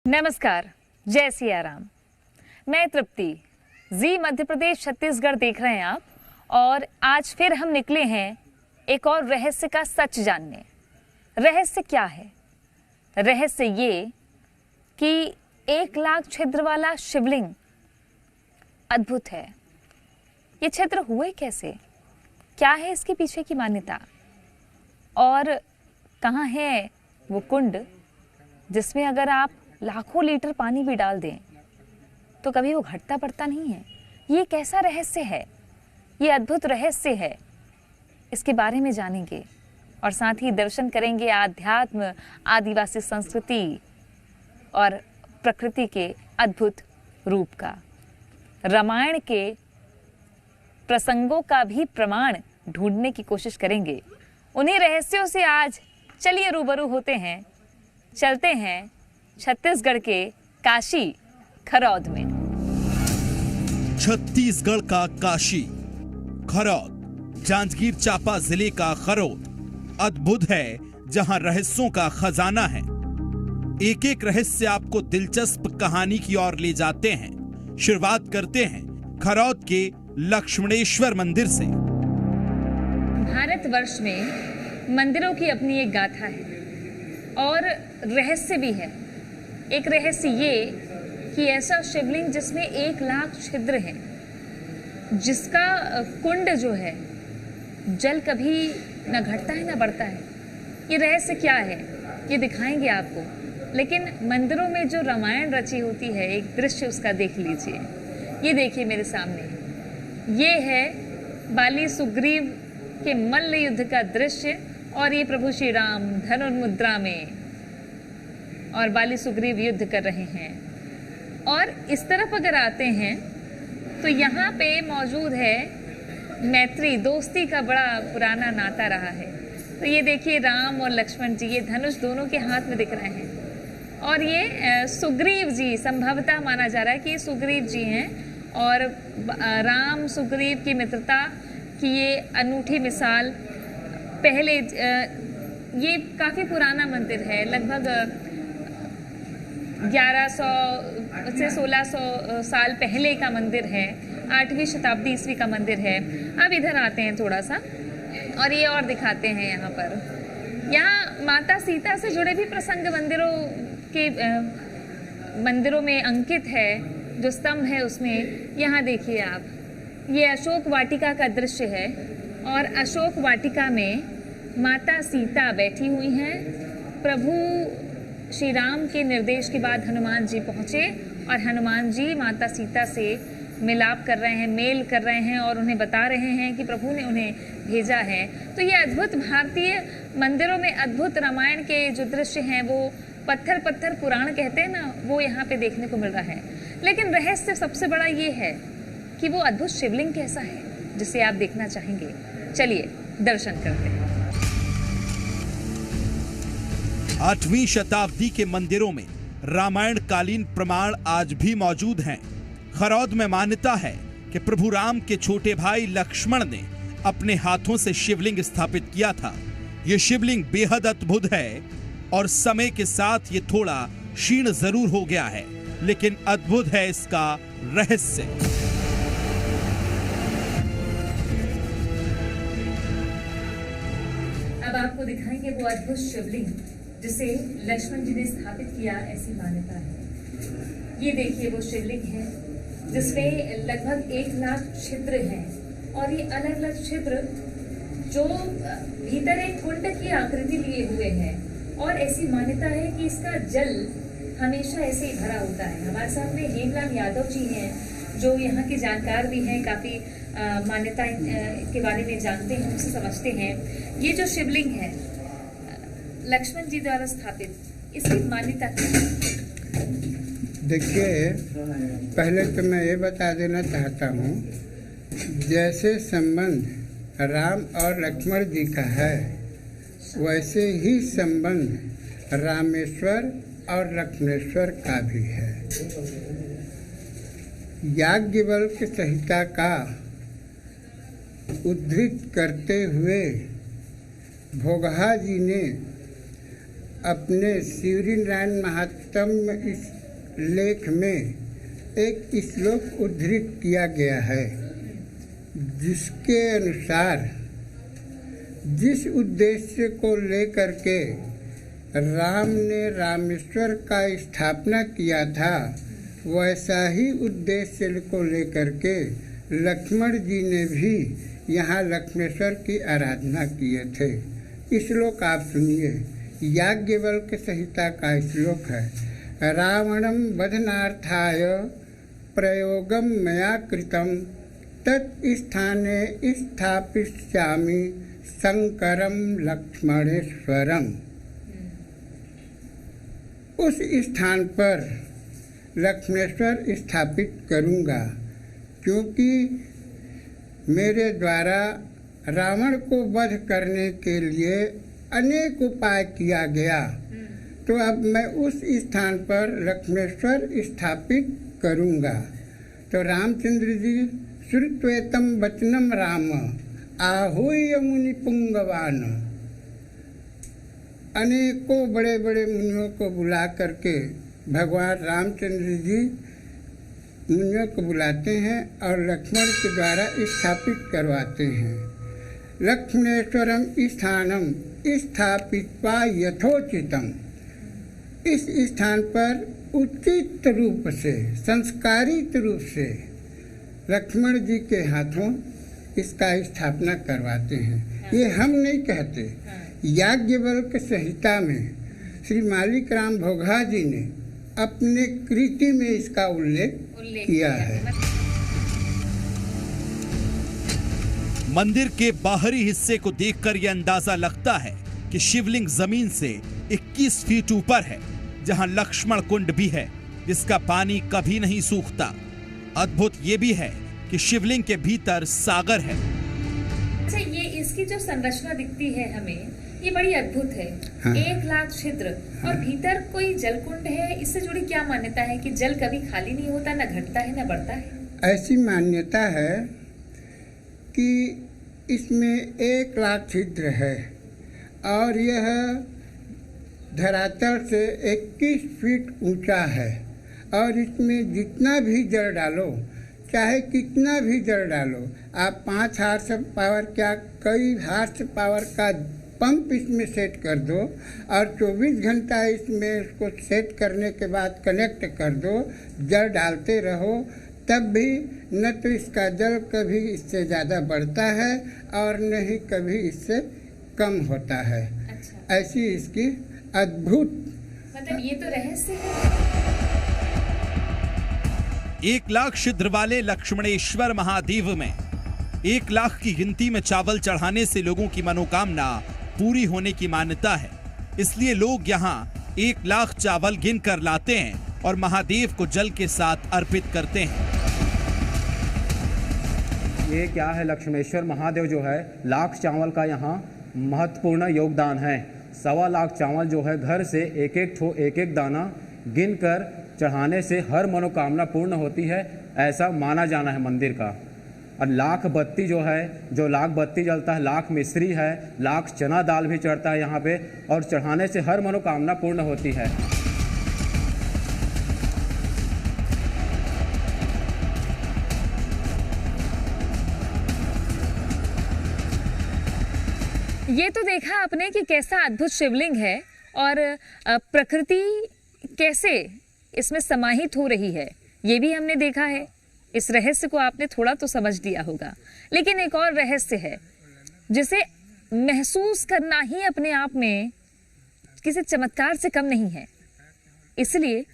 नमस्कार, जय सिया राम। मैं तृप्ति, जी मध्य प्रदेश छत्तीसगढ़ देख रहे हैं आप। और आज फिर हम निकले हैं एक और रहस्य का सच जानने। रहस्य क्या है? रहस्य ये कि 1 लाख छिद्र वाला शिवलिंग अद्भुत है। ये छिद्र हुए कैसे? क्या है इसके पीछे की मान्यता? और कहाँ है वो कुंड जिसमें अगर आप लाखों लीटर पानी भी डाल दें तो कभी वो घटता बढ़ता नहीं है? ये कैसा रहस्य है? ये अद्भुत रहस्य है। इसके बारे में जानेंगे और साथ ही दर्शन करेंगे आध्यात्म, आदिवासी संस्कृति और प्रकृति के अद्भुत रूप का। रामायण के प्रसंगों का भी प्रमाण ढूंढने की कोशिश करेंगे। उन्हीं रहस्यों से आज चलिए रूबरू होते हैं। चलते हैं छत्तीसगढ़ के काशी खरौद में। छत्तीसगढ़ का काशी खरौद, जांजगीर चांपा जिले का खरौद अद्भुत है, जहां रहस्यों का खजाना है। एक एक रहस्य आपको दिलचस्प कहानी की ओर ले जाते हैं। शुरुआत करते हैं खरौद के लक्ष्मणेश्वर मंदिर से। भारतवर्ष में मंदिरों की अपनी एक गाथा है और रहस्य भी है। एक रहस्य ये कि ऐसा शिवलिंग जिसमें 1 लाख छिद्र हैं, जिसका कुंड जो है जल कभी न घटता है न बढ़ता है। ये रहस्य क्या है ये दिखाएंगे आपको। लेकिन मंदिरों में जो रामायण रची होती है, एक दृश्य उसका देख लीजिए। ये देखिए मेरे सामने, ये है बाली सुग्रीव के मल्ल युद्ध का दृश्य। और ये प्रभु श्री राम धनुर्मुद्रा में और बाली सुग्रीव युद्ध कर रहे हैं। और इस तरफ अगर आते हैं तो यहाँ पे मौजूद है मैत्री, दोस्ती का बड़ा पुराना नाता रहा है। तो ये देखिए राम और लक्ष्मण जी, ये धनुष दोनों के हाथ में दिख रहे हैं। और ये सुग्रीव जी, संभवतः माना जा रहा है कि ये सुग्रीव जी हैं। और राम सुग्रीव की मित्रता की ये अनूठी मिसाल। पहले ये काफ़ी पुराना मंदिर है, लगभग 1100 से 1600 साल पहले का मंदिर है। 8वीं शताब्दी ईस्वी का मंदिर है। अब इधर आते हैं थोड़ा सा और ये और दिखाते हैं। यहाँ पर यहाँ माता सीता से जुड़े भी प्रसंग मंदिरों में अंकित है। जो स्तंभ है उसमें यहाँ देखिए आप, ये अशोक वाटिका का दृश्य है। और अशोक वाटिका में माता सीता बैठी हुई हैं। प्रभु श्री राम के निर्देश के बाद हनुमान जी पहुँचे और हनुमान जी माता सीता से मिलाप कर रहे हैं, मेल कर रहे हैं और उन्हें बता रहे हैं कि प्रभु ने उन्हें भेजा है। तो ये अद्भुत भारतीय मंदिरों में अद्भुत रामायण के जो दृश्य हैं, वो पत्थर पत्थर पुराण कहते हैं ना, वो यहाँ पे देखने को मिल रहा है। लेकिन रहस्य सबसे बड़ा ये है कि वो अद्भुत शिवलिंग कैसा है जिसे आप देखना चाहेंगे। चलिए दर्शन करते हैं। 8वीं शताब्दी के मंदिरों में रामायण कालीन प्रमाण आज भी मौजूद हैं। खरौद में मान्यता है कि प्रभु राम के छोटे भाई लक्ष्मण ने अपने हाथों से शिवलिंग स्थापित किया था। यह शिवलिंग बेहद अद्भुत है और समय के साथ ये थोड़ा क्षीण जरूर हो गया है, लेकिन अद्भुत है इसका रहस्य। अब आपको दिखाएंगे वो अद्भुत शिवलिंग जिसे लक्ष्मण जी ने स्थापित किया, ऐसी मान्यता है। ये देखिए वो शिवलिंग है जिसमें लगभग 1 लाख छिद्र हैं। और ये अलग अलग छिद्र जो भीतर एक कुंड की आकृति लिए हुए हैं। और ऐसी मान्यता है कि इसका जल हमेशा ऐसे ही भरा होता है। हमारे सामने हेमलाल यादव जी हैं जो यहाँ के जानकार भी हैं, काफ़ी मान्यता के बारे में जानते हैं, उसे समझते हैं। ये जो शिवलिंग है लक्ष्मण जी द्वारा स्थापित, इसकी मान्यता क्या है? देखिए, पहले तो मैं ये बता देना चाहता हूँ, जैसे संबंध राम और लक्ष्मण जी का है, वैसे ही संबंध रामेश्वर और लक्ष्मणेश्वर का भी है। याज्ञवल्क्य संहिता का उद्धृत करते हुए भोगहा जी ने अपने शिवनारायण महात्म्य इस लेख में एक श्लोक उद्धृत किया गया है, जिसके अनुसार जिस उद्देश्य को लेकर के राम ने रामेश्वर का स्थापना किया था, वैसा ही उद्देश्य को लेकर के लक्ष्मण जी ने भी यहाँ लक्ष्मेश्वर की आराधना किए थे। श्लोक आप सुनिए, याज्ञवल्क्य संहिता का श्लोक है। रावणं वधनार्थाय प्रयोगं मया कृतं तत् स्थाने स्थापिष्यामि शंकरं लक्ष्मणेश्वरम। उस स्थान पर लक्ष्मणेश्वर स्थापित करूँगा, क्योंकि मेरे द्वारा रावण को वध करने के लिए अनेक उपाय किया गया, तो अब मैं उस स्थान पर लक्ष्मणेश्वर स्थापित करूँगा। तो रामचंद्र जी श्रुत्वेतम वचनम राम आहूय मुनि पुंगवान, अनेकों बड़े बड़े मुनियों को बुला करके भगवान रामचंद्र जी मुनियों को बुलाते हैं और लक्ष्मण के द्वारा स्थापित करवाते हैं। लक्ष्मणेश्वरम स्थानम स्थापित्वा यथोचितम, इस स्थान पर उचित रूप से, संस्कारित रूप से लक्ष्मण जी के हाथों इसका स्थापना करवाते हैं। ये हम नहीं कहते, याज्ञवल्क्य संहिता में श्री मालिक राम भोगा जी ने अपने कृति में इसका उल्लेख किया है। मंदिर के बाहरी हिस्से को देखकर यह अंदाजा लगता है कि शिवलिंग जमीन से 21 फीट ऊपर है, जहां लक्ष्मण कुंड भी है, जिसका पानी कभी नहीं सूखता। अद्भुत ये भी है कि शिवलिंग के भीतर सागर है। अच्छा, ये इसकी जो संरचना दिखती है हमें, ये बड़ी अद्भुत है। हाँ। 1 लाख छिद्र और भीतर कोई जलकुंड है। इससे जुड़ी क्या मान्यता है कि जल कभी खाली नहीं होता, न घटता है न बढ़ता है? ऐसी मान्यता है कि इसमें 1 लाख छिद्र है और यह धरातल से 21 फीट ऊंचा है, और इसमें जितना भी जल डालो, चाहे कितना भी जल डालो, आप 5 हार्स पावर क्या कई हार्स पावर का पंप इसमें सेट कर दो और 24 घंटा इसमें उसको सेट करने के बाद कनेक्ट कर दो, जल डालते रहो, तब भी न तो इसका जल कभी इससे ज़्यादा बढ़ता है और न ही कभी इससे कम होता है। अच्छा। ऐसी इसकी अद्भुत, मतलब ये तो रहस्य है। 1 लाख छिद्र वाले लक्ष्मणेश्वर महादेव में 1 लाख की गिनती में चावल चढ़ाने से लोगों की मनोकामना पूरी होने की मान्यता है। इसलिए लोग यहाँ 1 लाख चावल गिन कर लाते हैं और महादेव को जल के साथ अर्पित करते हैं। ये क्या है, लक्ष्मेश्वर महादेव जो है, लाख चावल का यहाँ महत्वपूर्ण योगदान है। 1.25 लाख चावल जो है घर से एक एक दाना गिन कर चढ़ाने से हर मनोकामना पूर्ण होती है, ऐसा माना जाना है मंदिर का। और लाख बत्ती जो है, जो लाख बत्ती जलता है, लाख मिश्री है, लाख चना दाल भी चढ़ता है यहाँ पे, और चढ़ाने से हर मनोकामना पूर्ण होती है। ये तो देखा आपने कि कैसा अद्भुत शिवलिंग है और प्रकृति कैसे इसमें समाहित हो रही है, ये भी हमने देखा है। इस रहस्य को आपने थोड़ा तो समझ लिया होगा। लेकिन एक और रहस्य है जिसे महसूस करना ही अपने आप में किसी चमत्कार से कम नहीं है, इसलिए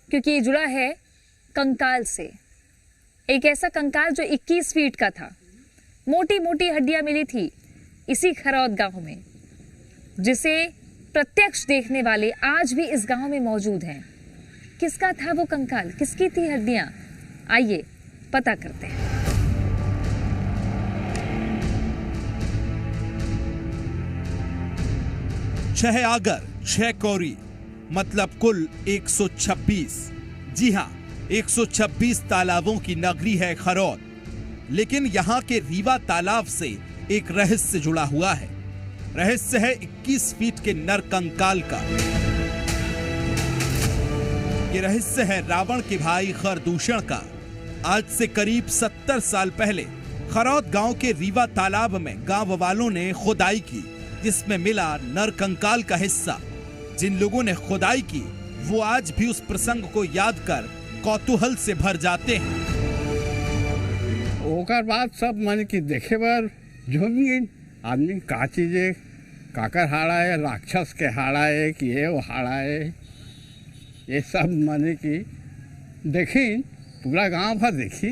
क्योंकि ये जुड़ा है कंकाल से। एक ऐसा कंकाल जो 21 फीट का था, मोटी मोटी हड्डियां मिली थी इसी खरौद गांव में, जिसे प्रत्यक्ष देखने वाले आज भी इस गांव में मौजूद हैं। किसका था वो कंकाल, किसकी थी हड्डियां? आइए पता करते हैं। छह आगर 6 कौरी मतलब कुल 126। जी हां, 126 तालाबों की नगरी है खरौद। लेकिन यहां के रीवा तालाब से एक रहस्य जुड़ा हुआ है। रहस्य है 21 फीट के नर कंकाल का। ये रहस्य है रावण के भाई खरदूषण का। आज से करीब 70 साल पहले खरौद गांव के रीवा तालाब में गांव वालों ने खुदाई की, जिसमें मिला नर कंकाल का हिस्सा। जिन लोगों ने खुदाई की वो आज भी उस प्रसंग को याद कर कौतूहल से भर जाते हैं। ओकर बाद सब मन की देखे बार जो भी आदमी का चीज़े काकर हाड़ा है, राक्षस के हाड़ा है कि ये वो हाड़ा है, ये सब माने की देखी, पूरा गांव भर देखी।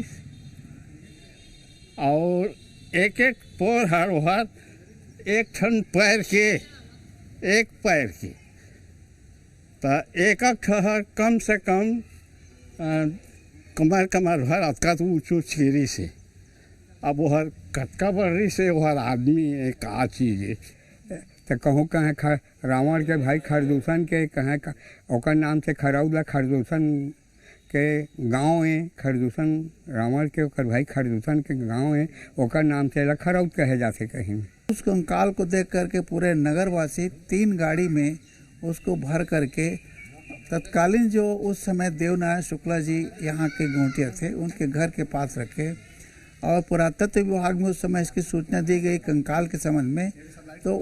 और एक एक पोर हर वहर एक ठन पैर के, एक पैर की, तो एक ठहर कम से कम कमर भर अतका तो ऊँचू चीरी से। अब वह कतका बड़ी से वह आदमी एक आ चीज तो कहूँ कहें रावण के भाई खरदूषण के कहें ओकर नाम से खरौद खरदूषण के गांव है। खरदूषण रावण के ओकर भाई खरदूषण के गांव है, ओकर नाम से खरौद कहे जाते कहीं। उस कंकाल को देख करके पूरे नगरवासी 3 गाड़ी में उसको भर करके तत्कालीन जो उस समय देवनारायण शुक्ला जी यहाँ के गौटिया थे उनके घर के पास रखे। और पुरातत्व विभाग में उस समय इसकी सूचना दी गई कंकाल के संबंध में। तो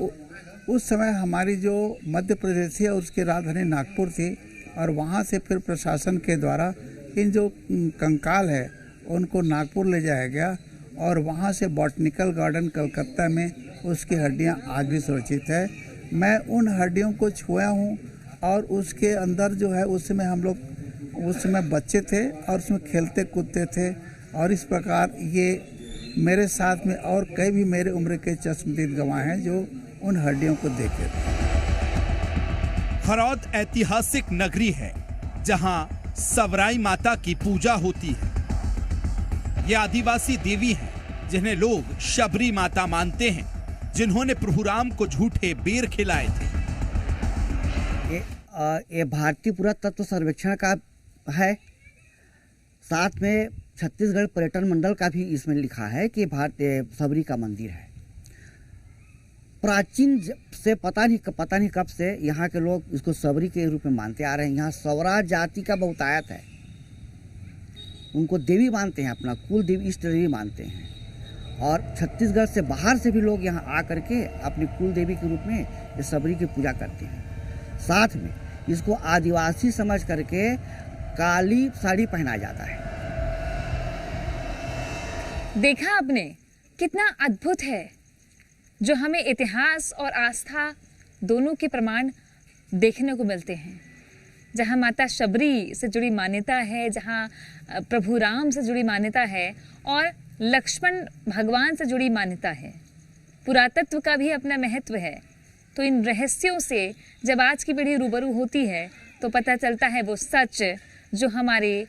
उस समय हमारी जो मध्य प्रदेश थी और उसकी राजधानी नागपुर थी, और वहाँ से फिर प्रशासन के द्वारा इन जो कंकाल है उनको नागपुर ले जाया गया। और वहाँ से बॉटनिकल गार्डन कलकत्ता में उसकी हड्डियाँ आज भी सुरक्षित है। मैं उन हड्डियों को छुआ हूँ और उसके अंदर जो है उस समय हम लोग उस समय बच्चे थे और उसमें खेलते कूदते थे। और इस प्रकार ये मेरे साथ में और कई भी मेरे उम्र के चश्मदीद गवाह हैं जो उन हड्डियों को देखे थे। खरौद ऐतिहासिक नगरी है जहां सवराई माता की पूजा होती है। ये आदिवासी देवी हैं जिन्हें लोग शबरी माता मानते हैं, जिन्होंने प्रभु राम को झूठे बेर खिलाए थे। ये भारतीय पुरातत्व सर्वेक्षण का है, साथ में छत्तीसगढ़ पर्यटन मंडल का भी इसमें लिखा है कि भारतीय सबरी का मंदिर है। प्राचीन से पता नहीं कब से यहाँ के लोग इसको सबरी के रूप में मानते आ रहे हैं। यहाँ सवरा जाति का बहुतायत है, उनको देवी मानते हैं, अपना कुल देवी इष्ट देवी मानते हैं। और छत्तीसगढ़ से बाहर से भी लोग यहाँ आ करके अपनी कुल देवी के रूप में ये सबरी की पूजा करते हैं। साथ में इसको आदिवासी समझ करके काली साड़ी पहनाया जाता है। देखा आपने कितना अद्भुत है, जो हमें इतिहास और आस्था दोनों के प्रमाण देखने को मिलते हैं। जहाँ माता शबरी से जुड़ी मान्यता है, जहाँ प्रभु राम से जुड़ी मान्यता है और लक्ष्मण भगवान से जुड़ी मान्यता है। पुरातत्व का भी अपना महत्व है। तो इन रहस्यों से जब आज की पीढ़ी रूबरू होती है तो पता चलता है वो सच जो हमारे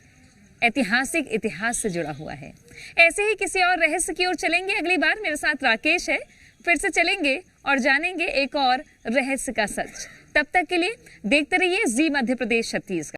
ऐतिहासिक इतिहास से जुड़ा हुआ है। ऐसे ही किसी और रहस्य की ओर चलेंगे अगली बार। मेरे साथ राकेश है, फिर से चलेंगे और जानेंगे एक और रहस्य का सच। तब तक के लिए देखते रहिए जी मध्य प्रदेश छत्तीसगढ़।